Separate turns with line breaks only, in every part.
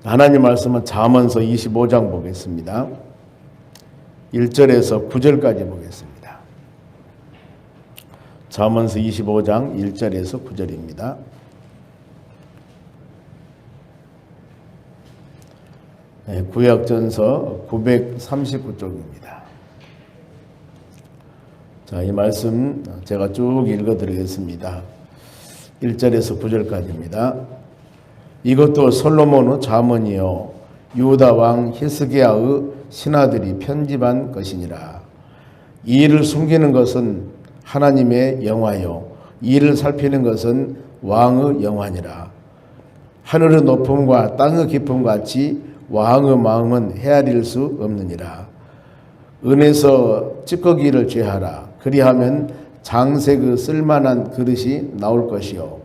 하나님 말씀은 잠언서 25장 보겠습니다. 1절에서 9절까지 보겠습니다. 잠언서 25장 1절에서 9절입니다. 구약전서 939쪽입니다. 자, 이 말씀 제가 쭉 읽어드리겠습니다. 1절에서 9절까지입니다. 이것도 솔로몬의 잠언이요 유다 왕 히스기야의 신하들이 편집한 것이니라. 이 일을 숨기는 것은 하나님의 영화요 이 일을 살피는 것은 왕의 영화니라. 하늘의 높음과 땅의 깊음 같이 왕의 마음은 헤아릴 수 없느니라. 은에서 찌꺼기를 제하라. 그리하면 장색의 쓸만한 그릇이 나올 것이요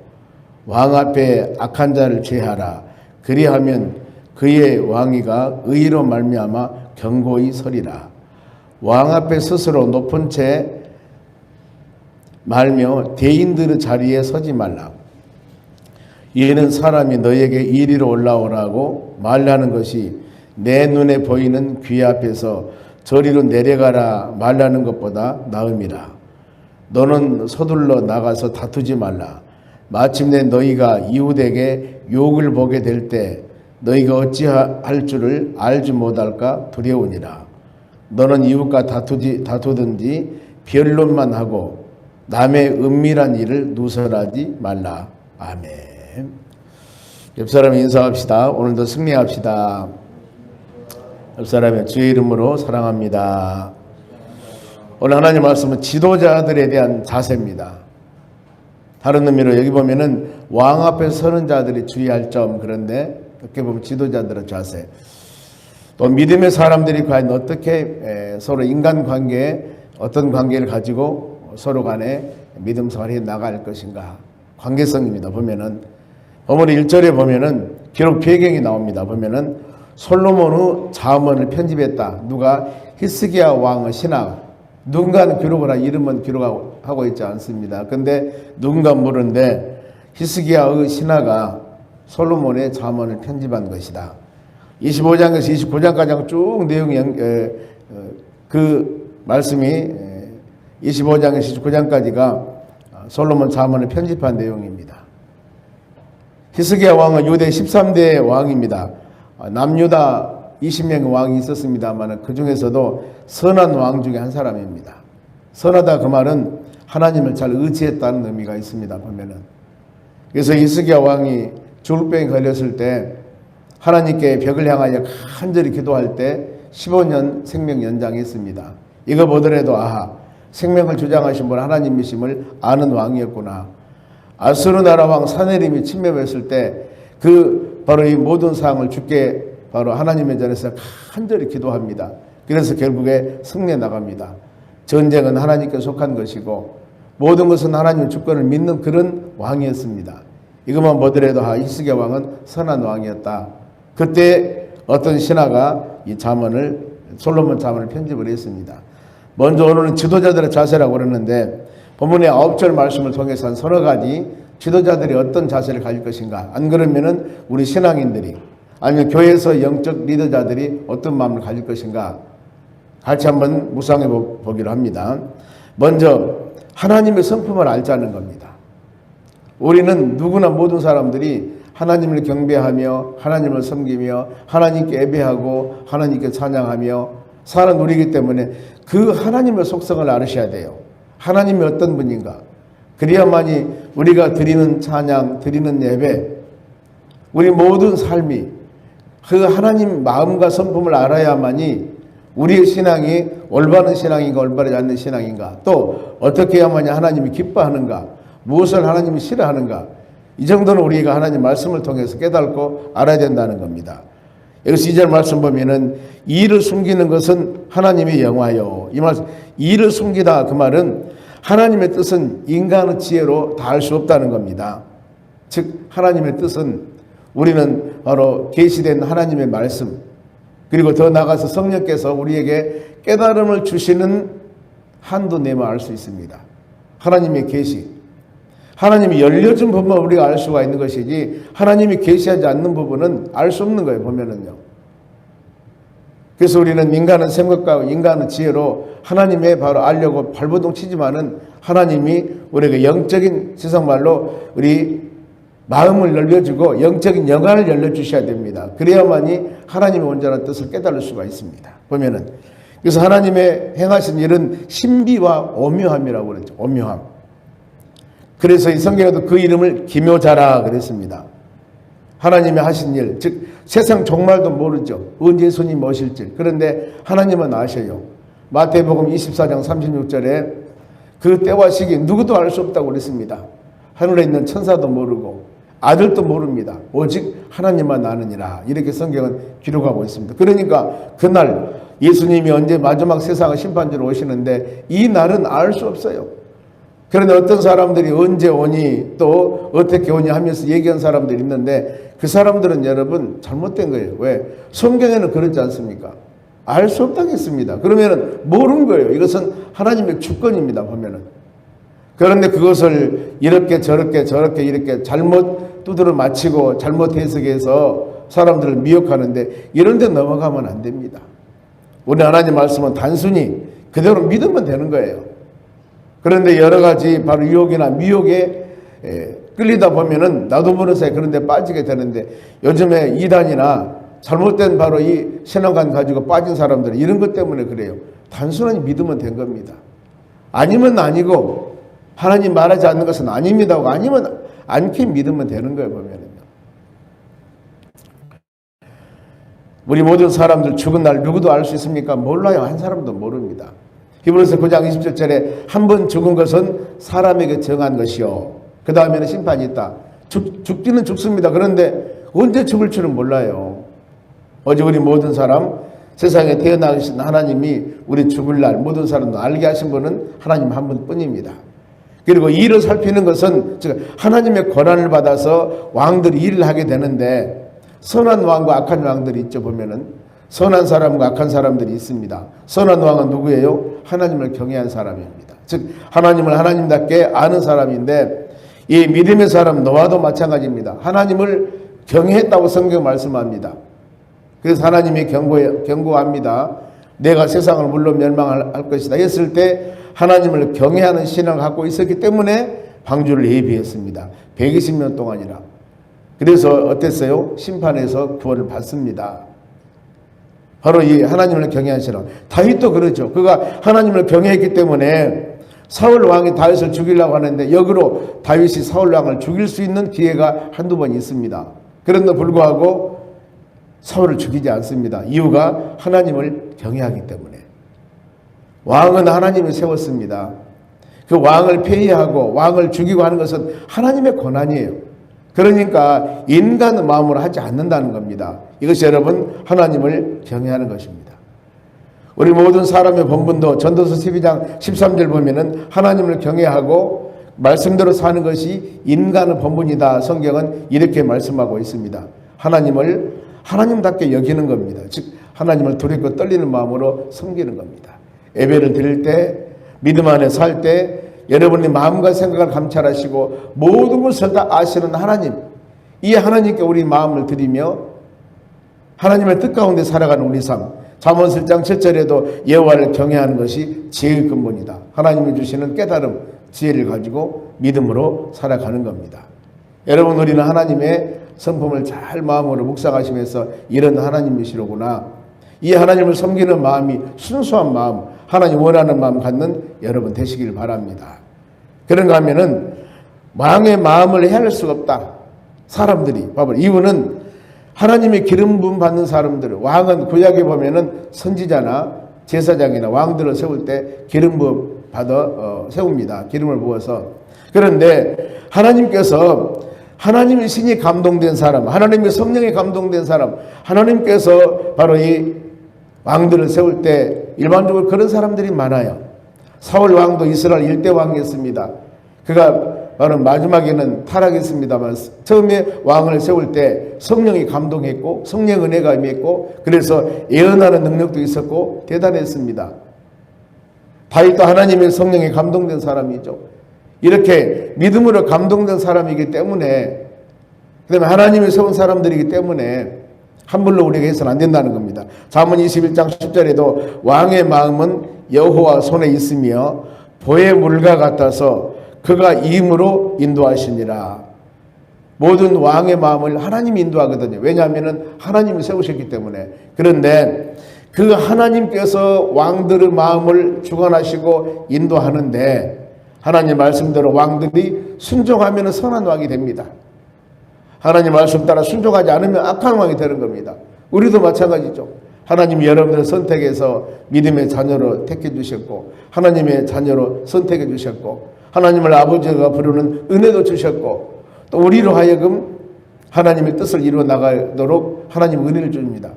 왕 앞에 악한 자를 제하라. 그리하면 그의 왕위가 의로 말미암아 견고히 서리라. 왕 앞에 스스로 높은 채 말며 대인들의 자리에 서지 말라. 이는 사람이 너에게 이리로 올라오라고 말하는 것이 내 눈에 보이는 귀 앞에서 저리로 내려가라 말하는 것보다 나음이라. 너는 서둘러 나가서 다투지 말라. 마침내 너희가 이웃에게 욕을 보게 될 때 너희가 어찌할 줄을 알지 못할까 두려우니라. 너는 이웃과 다투든지 변론만 하고 남의 은밀한 일을 누설하지 말라. 아멘. 옆사람 인사합시다. 오늘도 승리합시다. 옆사람의 주의 이름으로 사랑합니다. 오늘 하나님 말씀은 지도자들에 대한 자세입니다. 다른 의미로 여기 보면은 왕 앞에 서는 자들이 주의할 점, 그런데 어떻게 보면 지도자들의 자세, 또 믿음의 사람들이 과연 어떻게 서로 인간관계에 어떤 관계를 가지고 서로 간에 믿음 생활에 나갈 것인가, 관계성입니다. 보면은 본문 1절에 보면은 기록 배경이 나옵니다. 보면은 솔로몬의 잠언을 편집했다. 누가? 히스기야 왕의 신하. 누군가는 기록을 한 이름은 기록하고 있지 않습니다. 근데 누군가 모르는데 히스기야의 신하가 솔로몬의 잠언을 편집한 것이다. 25장에서 29장까지 쭉 내용이 그 말씀이 25장에서 29장까지가 솔로몬 잠언을 편집한 내용입니다. 히스기야 왕은 유대 13대 왕입니다. 남유다 20명의 왕이 있었습니다만 그 중에서도 선한 왕 중에 한 사람입니다. 선하다 그 말은 하나님을 잘 의지했다는 의미가 있습니다. 보면은 그래서 히스기야 왕이 죽을 병에 걸렸을 때 하나님께 벽을 향하여 간절히 기도할 때 15년 생명 연장했습니다. 이거 보더라도 아하, 생명을 주장하신 분 하나님이심을 아는 왕이었구나. 아수르 나라 왕 사네림이 침략했을 때 그 바로 이 모든 상황을 주께 바로 하나님의 전에서 간절히 기도합니다. 그래서 결국에 승리해 나갑니다. 전쟁은 하나님께 속한 것이고 모든 것은 하나님의 주권을 믿는 그런 왕이었습니다. 이것만 보더라도 히스기야 왕은 선한 왕이었다. 그때 어떤 신하가 이 잠언을 솔로몬 잠언을 편집을 했습니다. 먼저 오늘은 지도자들의 자세라고 그러는데 본문의 9절 말씀을 통해서 한 서너 가지 지도자들이 어떤 자세를 가질 것인가, 안 그러면은 우리 신앙인들이 아니면 교회에서 영적 리더자들이 어떤 마음을 가질 것인가 같이 한번 묵상해 보기로 합니다. 먼저 하나님의 성품을 알자는 겁니다. 우리는 누구나 모든 사람들이 하나님을 경배하며 하나님을 섬기며 하나님께 예배하고 하나님께 찬양하며 사는 우리이기 때문에 그 하나님의 속성을 알으셔야 돼요. 하나님이 어떤 분인가, 그래야만이 우리가 드리는 찬양, 드리는 예배, 우리 모든 삶이 그 하나님 마음과 성품을 알아야만이 우리의 신앙이 올바른 신앙인가 올바르지 않는 신앙인가, 또 어떻게 해야만이 하나님이 기뻐하는가, 무엇을 하나님이 싫어하는가, 이 정도는 우리가 하나님 말씀을 통해서 깨닫고 알아야 된다는 겁니다. 여기서 2절 말씀 보면은 이 일을 숨기는 것은 하나님의 영화요. 이 말씀, 이 일을 숨기다 그 말은 하나님의 뜻은 인간의 지혜로 다 알 수 없다는 겁니다. 즉 하나님의 뜻은 우리는 바로 계시된 하나님의 말씀, 그리고 더 나아가서 성령께서 우리에게 깨달음을 주시는 한도 내면 알 수 있습니다. 하나님의 계시, 하나님이 열려준 부분만 우리가 알 수가 있는 것이지 하나님이 계시하지 않는 부분은 알 수 없는 거예요. 보면은요. 그래서 우리는 인간은 생각과 인간은 지혜로 하나님의 바로 알려고 발버둥 치지만은 하나님이 우리에게 영적인 세상말로 우리 마음을 열려주고 영적인 영안을 열려주셔야 됩니다. 그래야만이 하나님의 온전한 뜻을 깨달을 수가 있습니다. 보면은 그래서 하나님의 행하신 일은 신비와 오묘함이라고 그랬죠. 오묘함. 그래서 이 성경에도 그 이름을 기묘자라 그랬습니다. 하나님이 하신 일, 즉 세상 종말도 모르죠. 언제 예수님이 오실지. 그런데 하나님은 아셔요. 마태복음 24장 36절에 그 때와 시기 누구도 알 수 없다고 그랬습니다. 하늘에 있는 천사도 모르고 아들도 모릅니다. 오직 하나님만 아느니라. 이렇게 성경은 기록하고 있습니다. 그러니까 그날 예수님이 언제 마지막 세상의 심판주로 오시는데 이 날은 알 수 없어요. 그런데 어떤 사람들이 언제 오니 또 어떻게 오니 하면서 얘기한 사람들이 있는데 그 사람들은 여러분 잘못된 거예요. 왜? 성경에는 그렇지 않습니까? 알 수 없다겠습니다. 그러면은 모르는 거예요. 이것은 하나님의 주권입니다. 보면은. 그런데 그것을 이렇게 저렇게 이렇게 잘못 두드려 맞히고 잘못 해석해서 사람들을 미혹하는데 이런 데 넘어가면 안 됩니다. 우리 하나님 말씀은 단순히 그대로 믿으면 되는 거예요. 그런데 여러 가지 바로 유혹이나 미혹에 끌리다 보면은 나도 모르는 사이에 그런 데 빠지게 되는데 요즘에 이단이나 잘못된 바로 이 신앙관 가지고 빠진 사람들은 이런 것 때문에 그래요. 단순하게 믿으면 된 겁니다. 아니면 아니고 하나님 말하지 않는 것은 아닙니다 하고 아니면 않게 믿으면 되는 거예요. 보면은요. 우리 모든 사람들 죽은 날 누구도 알 수 있습니까? 몰라요. 한 사람도 모릅니다. 히브리서 9장 27절에 한 번 죽은 것은 사람에게 정한 것이요. 그 다음에는 심판이 있다. 죽기는 죽습니다. 그런데 언제 죽을 줄은 몰라요. 어제 우리 모든 사람 세상에 태어나신 하나님이 우리 죽을 날 모든 사람도 알게 하신 분은 하나님 한 분뿐입니다. 그리고 일을 살피는 것은 하나님의 권한을 받아서 왕들이 일을 하게 되는데 선한 왕과 악한 왕들이 있죠. 보면은 선한 사람과 악한 사람들이 있습니다. 선한 왕은 누구예요? 하나님을 경외한 사람입니다. 즉 하나님을 하나님답게 아는 사람인데 이 믿음의 사람 노아도 마찬가지입니다. 하나님을 경외했다고 성경 말씀합니다. 그래서 하나님이 경고합니다. 내가 세상을 물론 멸망할 것이다 했을 때 하나님을 경외하는 신앙을 갖고 있었기 때문에 방주를 예비했습니다. 120년 동안이나. 그래서 어땠어요? 심판에서 구원을 받습니다. 바로 이 하나님을 경외한 신앙. 다윗도 그렇죠. 그가 하나님을 경외했기 때문에 사울 왕이 다윗을 죽이려고 하는데 역으로 다윗이 사울 왕을 죽일 수 있는 기회가 한두 번 있습니다. 그런데 불구하고 사울을 죽이지 않습니다. 이유가 하나님을 경외하기 때문에. 왕은 하나님이 세웠습니다. 그 왕을 폐위하고 왕을 죽이고 하는 것은 하나님의 권한이에요. 그러니까 인간의 마음으로 하지 않는다는 겁니다. 이것이 여러분 하나님을 경외하는 것입니다. 우리 모든 사람의 본분도 전도서 12장 13절 보면은 하나님을 경외하고 말씀대로 사는 것이 인간의 본분이다. 성경은 이렇게 말씀하고 있습니다. 하나님을 하나님답게 여기는 겁니다. 즉 하나님을 두렵고 떨리는 마음으로 섬기는 겁니다. 예배를 드릴 때 믿음 안에 살 때 여러분의 마음과 생각을 감찰하시고 모든 것을 다 아시는 하나님, 이 하나님께 우리 마음을 드리며 하나님의 뜻 가운데 살아가는 우리 삶. 잠언 7장 7절에도 여호와를 경외하는 것이 지혜의 근본이다. 하나님이 주시는 깨달음, 지혜를 가지고 믿음으로 살아가는 겁니다. 여러분 우리는 하나님의 성품을 잘 마음으로 묵상하시면서 이런 하나님이시로구나. 이 하나님을 섬기는 마음이 순수한 마음, 하나님 원하는 마음 갖는 여러분 되시길 바랍니다. 그런가 하면은 왕의 마음을 헤아릴 수가 없다. 사람들이 봐봐. 이유는 하나님의 기름 부음 받는 사람들, 왕은 구약에 보면은 선지자나 제사장이나 왕들을 세울 때 기름 부음 받아 세웁니다. 기름을 부어서. 그런데 하나님께서 하나님의 신이 감동된 사람, 하나님의 성령에 감동된 사람, 하나님께서 바로 이 왕들을 세울 때 일반적으로 그런 사람들이 많아요. 사울 왕도 이스라엘 일대 왕이었습니다. 그가 바로 마지막에는 타락했습니다만 처음에 왕을 세울 때 성령이 감동했고 성령 은혜가 임했고 그래서 예언하는 능력도 있었고 대단했습니다. 다윗도 하나님의 성령에 감동된 사람이죠. 이렇게 믿음으로 감동된 사람이기 때문에, 그 다음에 하나님이 세운 사람들이기 때문에 함부로 우리가 해서는 안 된다는 겁니다. 잠언 21장 10절에도 왕의 마음은 여호와 손에 있으며 보의 물과 같아서 그가 이임으로 인도하시니라. 모든 왕의 마음을 하나님이 인도하거든요. 왜냐하면 하나님이 세우셨기 때문에. 그런데 그 하나님께서 왕들의 마음을 주관하시고 인도하는데, 하나님 말씀대로 왕들이 순종하면 선한 왕이 됩니다. 하나님 말씀 따라 순종하지 않으면 악한 왕이 되는 겁니다. 우리도 마찬가지죠. 하나님이 여러분들을 선택해서 믿음의 자녀로 택해 주셨고, 하나님의 자녀로 선택해 주셨고, 하나님을 아버지가 부르는 은혜도 주셨고, 또 우리로 하여금 하나님의 뜻을 이루어 나가도록 하나님 은혜를 줍니다.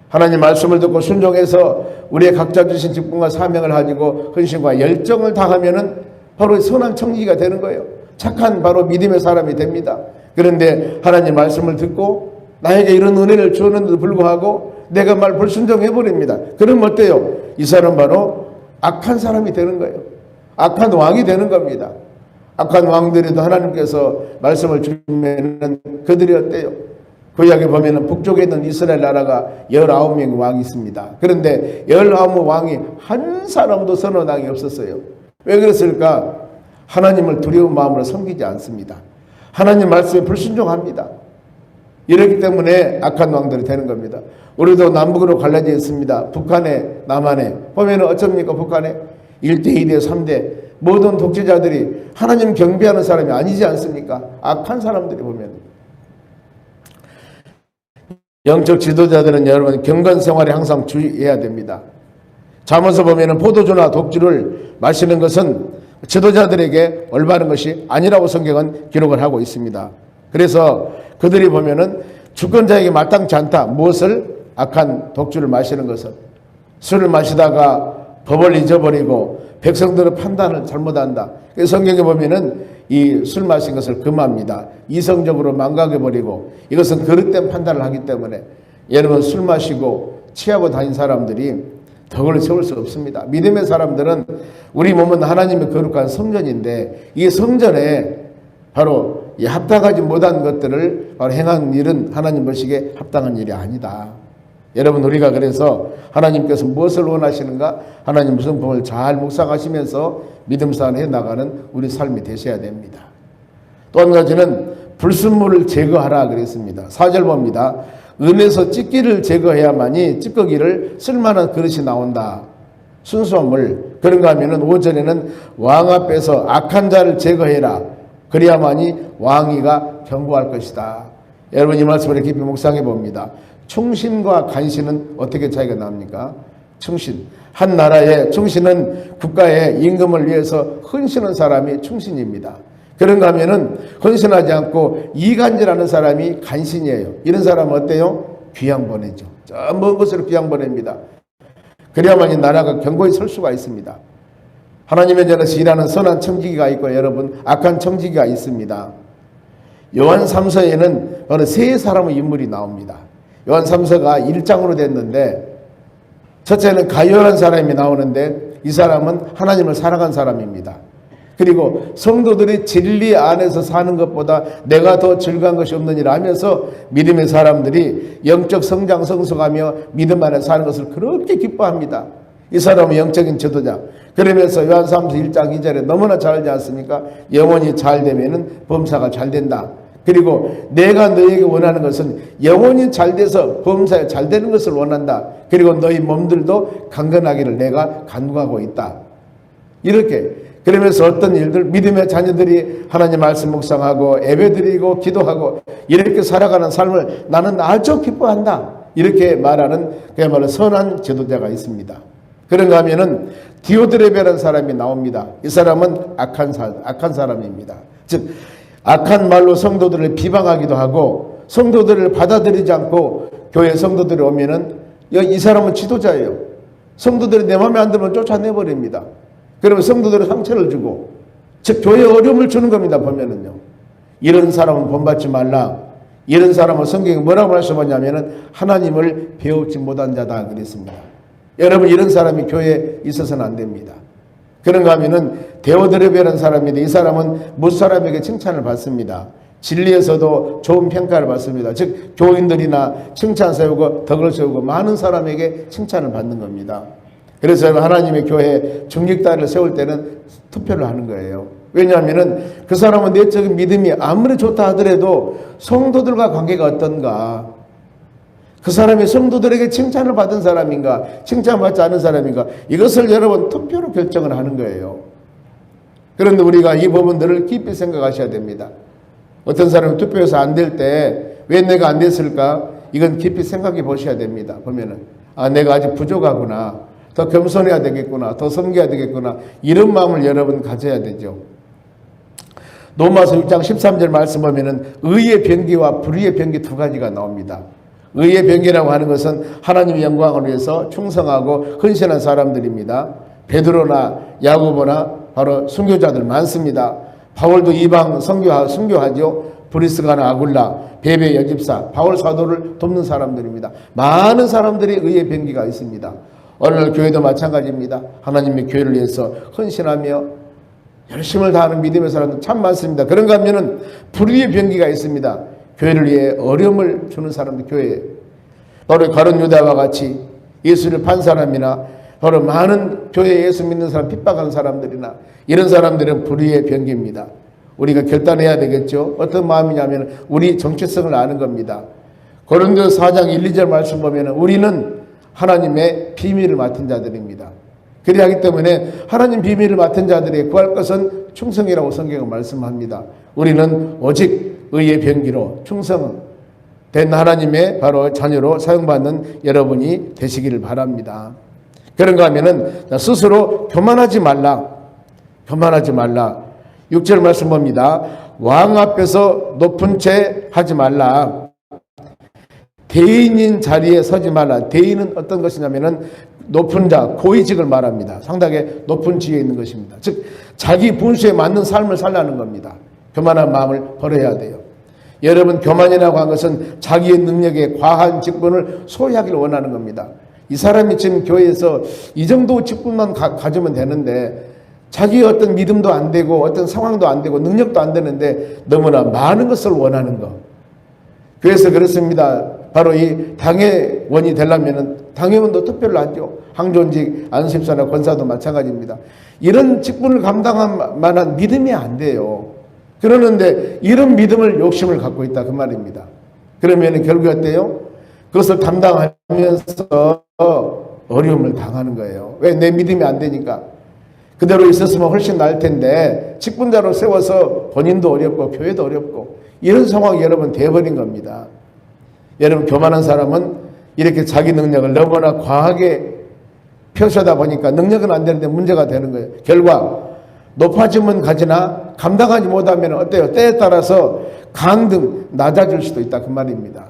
하나님 말씀을 듣고 순종해서 우리의 각자 주신 직분과 사명을 가지고 헌신과 열정을 다하면은 바로 선한 청지기가 되는 거예요. 착한 바로 믿음의 사람이 됩니다. 그런데 하나님 말씀을 듣고 나에게 이런 은혜를 주었는데도 불구하고 내가 말 불순종해버립니다. 그러면 어때요? 이 사람 바로 악한 사람이 되는 거예요. 악한 왕이 되는 겁니다. 악한 왕들에도 하나님께서 말씀을 주면 그들이 어때요? 구약에 보면 북쪽에 있는 이스라엘 나라가 19명의 왕이 있습니다. 그런데 19 왕이 한 사람도 선한 왕이 없었어요. 왜 그랬을까? 하나님을 두려운 마음으로 섬기지 않습니다. 하나님 말씀에 불순종합니다. 이렇기 때문에 악한 왕들이 되는 겁니다. 우리도 남북으로 갈라져 있습니다. 북한에, 남한에. 보면 어쩝니까? 북한에 1대, 2대, 3대 모든 독재자들이 하나님 경배하는 사람이 아니지 않습니까? 악한 사람들이 보면. 영적 지도자들은 여러분 경건 생활에 항상 주의해야 됩니다. 잠언서 보면 포도주나 독주를 마시는 것은 지도자들에게 올바른 것이 아니라고 성경은 기록을 하고 있습니다. 그래서 그들이 보면은 주권자에게 마땅치 않다. 무엇을? 악한 독주를 마시는 것은. 술을 마시다가 법을 잊어버리고 백성들의 판단을 잘못한다. 그래서 성경에 보면은 이 술 마신 것을 금합니다. 이성적으로 망각해버리고 이것은 그릇된 판단을 하기 때문에 여러분 술 마시고 취하고 다닌 사람들이 덕을 세울 수 없습니다. 믿음의 사람들은 우리 몸은 하나님의 거룩한 성전인데 이 성전에 바로 이 합당하지 못한 것들을 바로 행하는 일은 하나님 보시기에 합당한 일이 아니다. 여러분 우리가 그래서 하나님께서 무엇을 원하시는가? 하나님 성품을 잘 묵상하시면서 믿음 생활을 해나가는 우리 삶이 되셔야 됩니다. 또 한 가지는 불순물을 제거하라 그랬습니다. 4절 봅니다. 은에서 찌끼를 제거해야만이 찌꺼기를 쓸만한 그릇이 나온다. 순수한 물. 그런가 하면은 5절에는 왕 앞에서 악한 자를 제거해라. 그래야만이 왕위가 견고할 것이다. 여러분 이 말씀을 깊이 묵상해 봅니다. 충신과 간신은 어떻게 차이가 납니까? 충신. 한 나라의 충신은 국가의 임금을 위해서 헌신한 사람이 충신입니다. 그런가 하면은 헌신하지 않고 이간질하는 사람이 간신이에요. 이런 사람은 어때요? 귀양 보내죠. 저 먼 곳으로 귀양 보냅니다. 그래야만이 나라가 견고히 설 수가 있습니다. 하나님의 전에서 일하는 선한 청지기가 있고 여러분 악한 청지기가 있습니다. 요한 3서에는 바로 세 사람의 인물이 나옵니다. 요한 3서가 1장으로 됐는데 첫째는 가룟이라는 사람이 나오는데 이 사람은 하나님을 사랑한 사람입니다. 그리고 성도들이 진리 안에서 사는 것보다 내가 더 즐거운 것이 없느니라 하면서 믿음의 사람들이 영적 성장 성숙하며 믿음 안에 사는 것을 그렇게 기뻐합니다. 이 사람은 영적인 지도자. 그러면서 요한 3서 1장 2절에 너무나 잘 알지 않습니까? 영혼이 잘 되면은 범사가 잘 된다. 그리고 내가 너에게 원하는 것은 영혼이 잘 돼서 범사에 잘 되는 것을 원한다. 그리고 너희 몸들도 강건하기를 내가 간구하고 있다. 이렇게 그러면서 어떤 일들 믿음의 자녀들이 하나님 말씀 묵상하고 예배드리고 기도하고 이렇게 살아가는 삶을 나는 아주 기뻐한다. 이렇게 말하는 그야말로 선한 지도자가 있습니다. 그런가 하면은 디오드레베라는 사람이 나옵니다. 이 사람은 악한 사람입니다. 즉 악한 말로 성도들을 비방하기도 하고 성도들을 받아들이지 않고 교회 성도들이 오면은 이 사람은 지도자예요. 성도들이 내 마음에 안 들면 쫓아내버립니다. 그러면 성도들은 상처를 주고 즉 교회에 어려움을 주는 겁니다. 보면은요. 이런 사람은 본받지 말라. 이런 사람은 성경에 뭐라고 말씀하냐면은 하나님을 배우지 못한 자다 그랬습니다. 여러분 이런 사람이 교회에 있어서는 안 됩니다. 그런가 하면은 데오드레베라는 사람인데 이 사람은 못 사람에게 칭찬을 받습니다. 진리에서도 좋은 평가를 받습니다. 즉 교인들이나 칭찬 세우고 덕을 세우고 많은 사람에게 칭찬을 받는 겁니다. 그래서 하나님의 교회 중직단을 세울 때는 투표를 하는 거예요. 왜냐하면 그 사람은 내적인 믿음이 아무리 좋다 하더라도 성도들과 관계가 어떤가, 그 사람이 성도들에게 칭찬을 받은 사람인가 칭찬받지 않은 사람인가, 이것을 여러분 투표로 결정을 하는 거예요. 그런데 우리가 이 부분들을 깊이 생각하셔야 됩니다. 어떤 사람이 투표에서 안 될 때 왜 내가 안 됐을까, 이건 깊이 생각해 보셔야 됩니다. 보면은 내가 아직 부족하구나, 더 겸손해야 되겠구나, 더 섬겨야 되겠구나, 이런 마음을 여러분 가져야 되죠. 로마서 6장 13절 말씀 보면은 의의 병기와 불의의 병기 두 가지가 나옵니다. 의의 병기라고 하는 것은 하나님의 영광을 위해서 충성하고 헌신한 사람들입니다. 베드로나 야고보나 바로 순교자들 많습니다. 바울도 이방 순교하죠. 브리스가나 아굴라, 베베 연집사, 바울 사도를 돕는 사람들입니다. 많은 사람들이 의의 병기가 있습니다. 오늘 교회도 마찬가지입니다. 하나님의 교회를 위해서 헌신하며 열심을 다하는 믿음의 사람들 참 많습니다. 그런가 하면은 불의의 병기가 있습니다. 교회를 위해 어려움을 주는 사람들, 교회에 바로 가룟 유다와 같이 예수를 판 사람이나 바로 많은 교회에 예수 믿는 사람 핍박하는 사람들이나 이런 사람들은 불의의 병기입니다. 우리가 결단해야 되겠죠. 어떤 마음이냐면 우리 정체성을 아는 겁니다. 고린도서 4장 1, 2절 말씀 보면 우리는 하나님의 비밀을 맡은 자들입니다. 그리하기 때문에 하나님 비밀을 맡은 자들이 구할 것은 충성이라고 성경은 말씀합니다. 우리는 오직 의의 병기로 충성된 하나님의 바로 자녀로 사용받는 여러분이 되시기를 바랍니다. 그런가 하면은 스스로 교만하지 말라. 교만하지 말라. 6절 말씀 봅니다. 왕 앞에서 높은 채 하지 말라. 대인인 자리에 서지 말라. 대인은 어떤 것이냐면은 높은 자, 고위직을 말합니다. 상당히 높은 지위에 있는 것입니다. 즉 자기 분수에 맞는 삶을 살라는 겁니다. 교만한 마음을 버려야 돼요. 여러분, 교만이라고 한 것은 자기의 능력에 과한 직분을 소유하기를 원하는 겁니다. 이 사람이 지금 교회에서 이 정도 직분만 가지면 되는데 자기의 어떤 믿음도 안 되고 어떤 상황도 안 되고 능력도 안 되는데 너무나 많은 것을 원하는 것. 그래서 그렇습니다. 바로 이 당회원이 되려면 당회원도 투표를 하죠. 항존직, 안수집사나 권사도 마찬가지입니다. 이런 직분을 감당할 만한 믿음이 안 돼요. 그러는데 이런 믿음을 욕심을 갖고 있다 그 말입니다. 그러면 결국에 어때요? 그것을 담당하면서 어려움을 당하는 거예요. 왜? 내 믿음이 안 되니까. 그대로 있었으면 훨씬 나을 텐데 직분자로 세워서 본인도 어렵고 교회도 어렵고 이런 상황이 여러분 돼버린 겁니다. 여러분, 교만한 사람은 이렇게 자기 능력을 너무나 과하게 펴서다 보니까 능력은 안 되는데 문제가 되는 거예요. 결과 높아지면 가지나 감당하지 못하면 어때요? 때에 따라서 강등 낮아질 수도 있다 그 말입니다.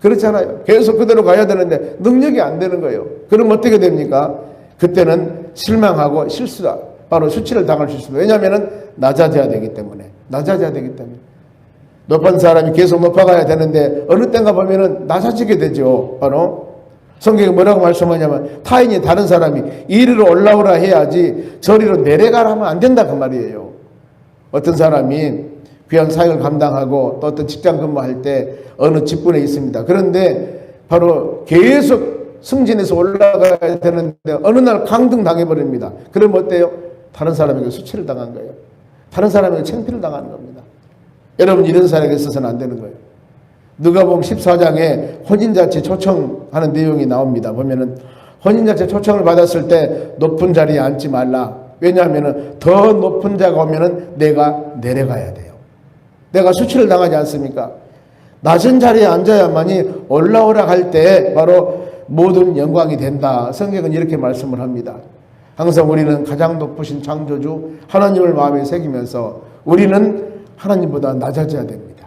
그렇잖아요. 계속 그대로 가야 되는데 능력이 안 되는 거예요. 그럼 어떻게 됩니까? 그때는 실망하고 실수다. 바로 수치를 당할 수 있습니다. 왜냐하면 낮아져야 되기 때문에. 낮아져야 되기 때문에. 높은 사람이 계속 높아가야 되는데 어느 때인가 보면은 낮아지게 되죠. 바로 성경이 뭐라고 말씀하냐면 타인이 다른 사람이 이리로 올라오라 해야지 저리로 내려가라 하면 안 된다 그 말이에요. 어떤 사람이 귀한 사역을 감당하고 또 어떤 직장 근무할 때 어느 직분에 있습니다. 그런데 바로 계속 승진해서 올라가야 되는데 어느 날 강등 당해버립니다. 그러면 어때요? 다른 사람에게 수치를 당한 거예요. 다른 사람에게 창피를 당하는 겁니다. 여러분, 이런 사람에게 있어서는 안 되는 거예요. 누가복음 14장에 혼인잔치 초청하는 내용이 나옵니다. 보면은 혼인잔치 초청을 받았을 때 높은 자리에 앉지 말라. 왜냐하면 더 높은 자가 오면은 내가 내려가야 돼요. 내가 수치를 당하지 않습니까? 낮은 자리에 앉아야만이 올라오라 할 때 바로 모든 영광이 된다. 성경은 이렇게 말씀을 합니다. 항상 우리는 가장 높으신 창조주 하나님을 마음에 새기면서 우리는 하나님보다 낮아져야 됩니다.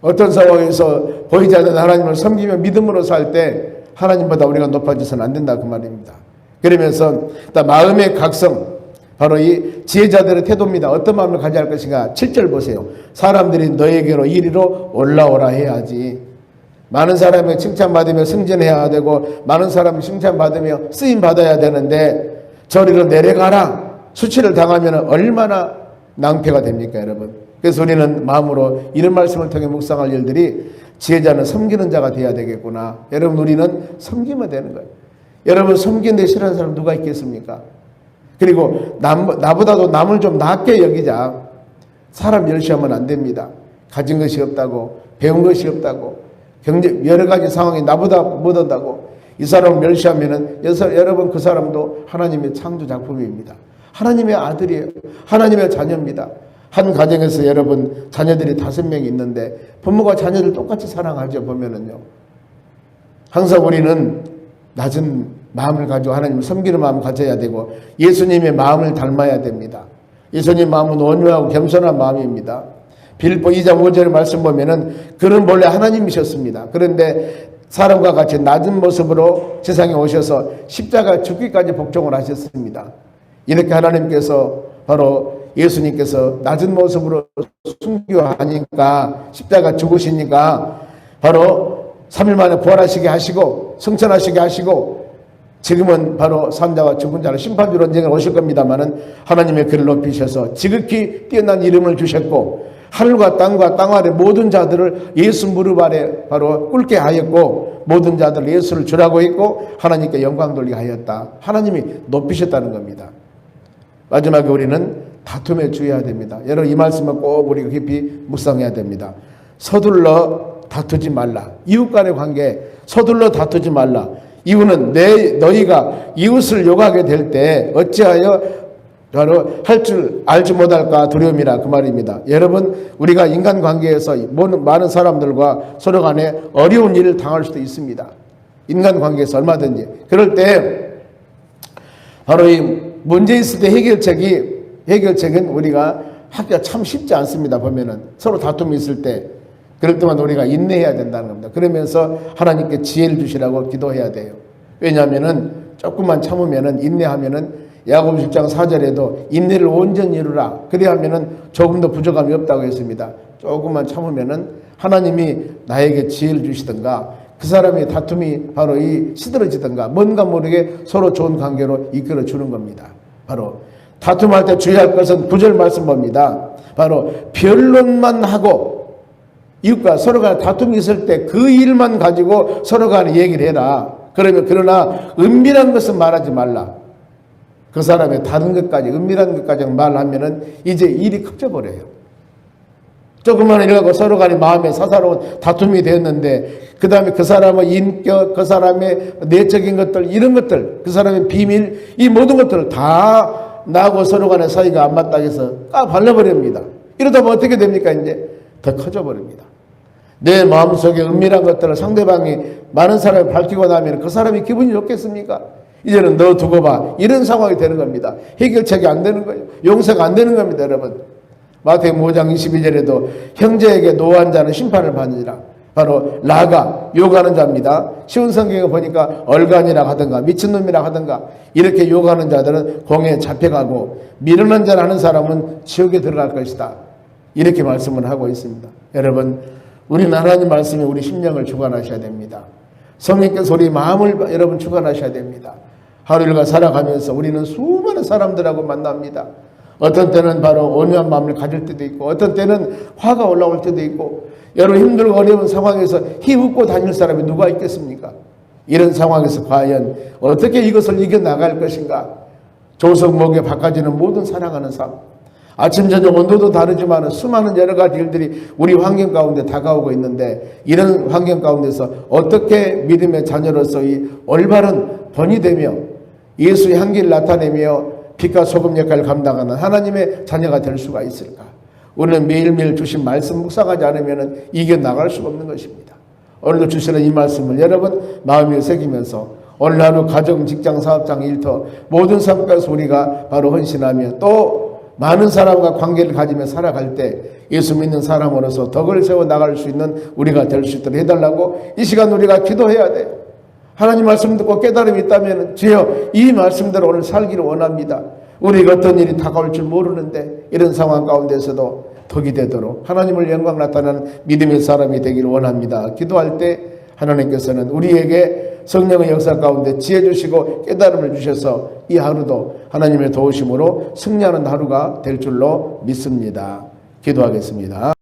어떤 상황에서 보이지 않는 하나님을 섬기며 믿음으로 살 때 하나님보다 우리가 높아져서는 안 된다 그 말입니다. 그러면서 마음의 각성, 바로 이 지혜자들의 태도입니다. 어떤 마음을 가져야 할 것인가. 7절 보세요. 사람들이 너에게로 이리로 올라오라 해야지. 많은 사람이 칭찬받으며 승진해야 되고 많은 사람이 칭찬받으며 쓰임받아야 되는데 저리로 내려가라. 수치를 당하면 얼마나 낭패가 됩니까, 여러분? 그래서 우리는 마음으로 이런 말씀을 통해 묵상할 일들이 지혜자는 섬기는 자가 되어야 되겠구나. 여러분, 우리는 섬기면 되는 거예요. 여러분, 섬기는데 싫어하는 사람 누가 있겠습니까? 그리고 나보다도 남을 좀 낮게 여기자. 사람 멸시하면 안 됩니다. 가진 것이 없다고, 배운 것이 없다고, 여러 가지 상황이 나보다 못한다고 이 사람을 멸시하면은 여러분, 그 사람도 하나님의 창조 작품입니다. 하나님의 아들이에요. 하나님의 자녀입니다. 한 가정에서 여러분 자녀들이 5명이 있는데 부모가 자녀들 똑같이 사랑하죠. 보면은요. 항상 우리는 낮은 마음을 가지고 하나님을 섬기는 마음을 가져야 되고 예수님의 마음을 닮아야 됩니다. 예수님 마음은 온유하고 겸손한 마음입니다. 빌립보 2장 5절의 말씀 보면은 그는 본래 하나님이셨습니다. 그런데 사람과 같이 낮은 모습으로 세상에 오셔서 십자가 죽기까지 복종을 하셨습니다. 이렇게 하나님께서 바로 예수님께서 낮은 모습으로 순교하니까 십자가 죽으시니까 바로 3일 만에 부활하시게 하시고 성천하시게 하시고 지금은 바로 산자와 죽은 자를 심판주로 언젠가 오실 겁니다마는 하나님의 그를 높이셔서 지극히 뛰어난 이름을 주셨고 하늘과 땅 아래 모든 자들을 예수 무릎 아래 바로 꿇게 하였고 모든 자들 예수를 주라고 했고 하나님께 영광 돌리게 하였다. 하나님이 높이셨다는 겁니다. 마지막에 우리는 다툼에 주의해야 됩니다. 여러분, 이 말씀은 꼭 우리가 깊이 묵상해야 됩니다. 서둘러 다투지 말라. 이웃 간의 관계 서둘러 다투지 말라. 이유는 너희가 이웃을 욕하게 될 때 어찌하여 바로 할 줄 알지 못할까 두려움이라 그 말입니다. 여러분, 우리가 인간관계에서 많은 사람들과 서로 간에 어려운 일을 당할 수도 있습니다. 인간관계에서 얼마든지. 그럴 때 바로 이 문제 있을 때 해결책은 우리가 하기가 참 쉽지 않습니다. 보면은 서로 다툼이 있을 때 그럴 때만 우리가 인내해야 된다는 겁니다. 그러면서 하나님께 지혜를 주시라고 기도해야 돼요. 왜냐하면은 조금만 참으면은 인내하면은 야고보 10장 4절에도 인내를 온전히 이루라. 그래야 하면은 조금 더 부족함이 없다고 했습니다. 조금만 참으면은 하나님이 나에게 지혜를 주시든가 그 사람의 다툼이 바로 이 시들어지든가 뭔가 모르게 서로 좋은 관계로 이끌어 주는 겁니다. 바로 다툼할 때 주의할 것은 9절 말씀 봅니다. 바로 변론만 하고 이웃과 서로 간에 다툼이 있을 때 그 일만 가지고 서로 간에 얘기를 해라. 그러나 은밀한 것은 말하지 말라. 그 사람의 다른 것까지 은밀한 것까지 말하면은 이제 일이 커져버려요. 조금만 이러고 서로 간에 마음에 사사로운 다툼이 되었는데 그 다음에 그 사람의 인격, 그 사람의 내적인 것들 이런 것들, 그 사람의 비밀 이 모든 것들을 다 나하고 서로 간의 사이가 안 맞다 해서 발라버립니다. 이러다 보면 어떻게 됩니까? 이제 더 커져버립니다. 내 마음속에 은밀한 것들을 상대방이 많은 사람이 밝히고 나면 그 사람이 기분이 좋겠습니까? 이제는 너 두고 봐. 이런 상황이 되는 겁니다. 해결책이 안 되는 거예요. 용서가 안 되는 겁니다, 여러분. 마태복음 5장 22절에도 형제에게 노한 자는 심판을 받으리라. 바로 라가 욕하는 자입니다. 쉬운 성경에 보니까 얼간이라 하든가 미친놈이라 하든가 이렇게 욕하는 자들은 공에 잡혀가고 미련한 자를 하는 사람은 지옥에 들어갈 것이다. 이렇게 말씀을 하고 있습니다. 여러분, 우리는 하나님 말씀에 우리 심령을 주관하셔야 됩니다. 성령께서 우리 마음을 여러분 주관하셔야 됩니다. 하루일과 살아가면서 우리는 수많은 사람들하고 만납니다. 어떤 때는 바로 온유한 마음을 가질 때도 있고 어떤 때는 화가 올라올 때도 있고 여러분 힘들고 어려운 상황에서 힘웃고 다닐 사람이 누가 있겠습니까? 이런 상황에서 과연 어떻게 이것을 이겨나갈 것인가? 조석목에 바꿔지는 모든 사랑하는 삶. 아침 저녁 온도도 다르지만 수많은 여러 가지 일들이 우리 환경 가운데 다가오고 있는데 이런 환경 가운데서 어떻게 믿음의 자녀로서 이 올바른 본이 되며 예수의 향기를 나타내며 빛과 소금 역할을 감당하는 하나님의 자녀가 될 수가 있을까? 우리는 매일매일 주신 말씀 묵상하지 않으면 이겨나갈 수가 없는 것입니다. 오늘도 주시는 이 말씀을 여러분 마음에 새기면서 오늘 하루 가정, 직장, 사업장, 일터 모든 삶가에서 우리가 바로 헌신하며 또 많은 사람과 관계를 가지며 살아갈 때 예수 믿는 사람으로서 덕을 세워 나갈 수 있는 우리가 될 수 있도록 해달라고 이 시간 우리가 기도해야 돼요. 하나님 말씀 듣고 깨달음이 있다면 주여 이 말씀대로 오늘 살기를 원합니다. 우리가 어떤 일이 다가올 줄 모르는데 이런 상황 가운데서도 덕이 되도록 하나님을 영광 나타나는 믿음의 사람이 되기를 원합니다. 기도할 때 하나님께서는 우리에게 성령의 역사 가운데 지혜 주시고 깨달음을 주셔서 이 하루도 하나님의 도우심으로 승리하는 하루가 될 줄로 믿습니다. 기도하겠습니다.